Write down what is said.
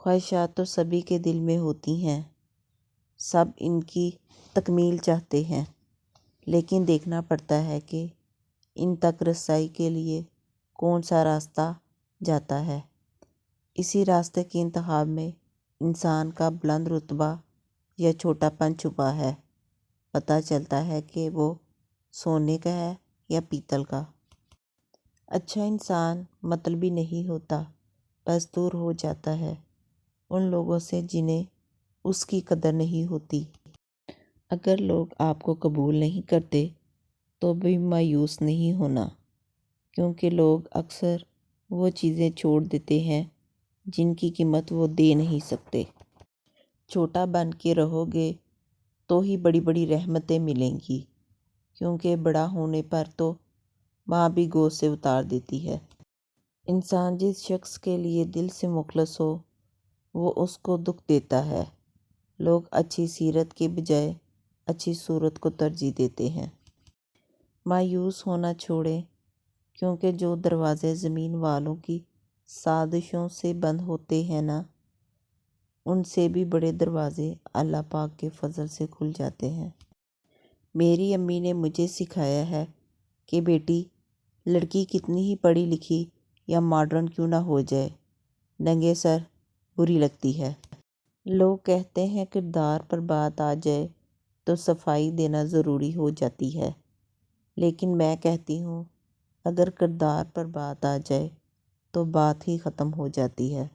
خواہشات تو سبھی کے دل میں ہوتی ہیں، سب ان کی تکمیل چاہتے ہیں، لیکن دیکھنا پڑتا ہے کہ ان تک رسائی کے لیے کون سا راستہ جاتا ہے۔ اسی راستے کے انتخاب میں انسان کا بلند رتبہ یا چھوٹا پن چھپا ہے، پتہ چلتا ہے کہ وہ سونے کا ہے یا پیتل کا۔ اچھا انسان مطلبی نہیں ہوتا، بس دور ہو جاتا ہے ان لوگوں سے جنہیں اس کی قدر نہیں ہوتی۔ اگر لوگ آپ کو قبول نہیں کرتے تو بھی مایوس نہیں ہونا، کیونکہ لوگ اکثر وہ چیزیں چھوڑ دیتے ہیں جن کی قیمت وہ دے نہیں سکتے۔ چھوٹا بن کے رہو گے تو ہی بڑی بڑی رحمتیں ملیں گی، کیونکہ بڑا ہونے پر تو ماں بھی گود سے اتار دیتی ہے۔ انسان جس شخص کے لیے دل سے مخلص ہو وہ اس کو دکھ دیتا ہے۔ لوگ اچھی سیرت کے بجائے اچھی صورت کو ترجیح دیتے ہیں۔ مایوس ہونا چھوڑیں، کیونکہ جو دروازے زمین والوں کی سازشوں سے بند ہوتے ہیں نا، ان سے بھی بڑے دروازے اللہ پاک کے فضل سے کھل جاتے ہیں۔ میری امی نے مجھے سکھایا ہے کہ بیٹی، لڑکی کتنی ہی پڑھی لکھی یا ماڈرن کیوں نہ ہو جائے، ننگے سر بری لگتی ہے۔ لوگ کہتے ہیں کردار پر بات آ جائے تو صفائی دینا ضروری ہو جاتی ہے، لیکن میں کہتی ہوں اگر کردار پر بات آ جائے تو بات ہی ختم ہو جاتی ہے۔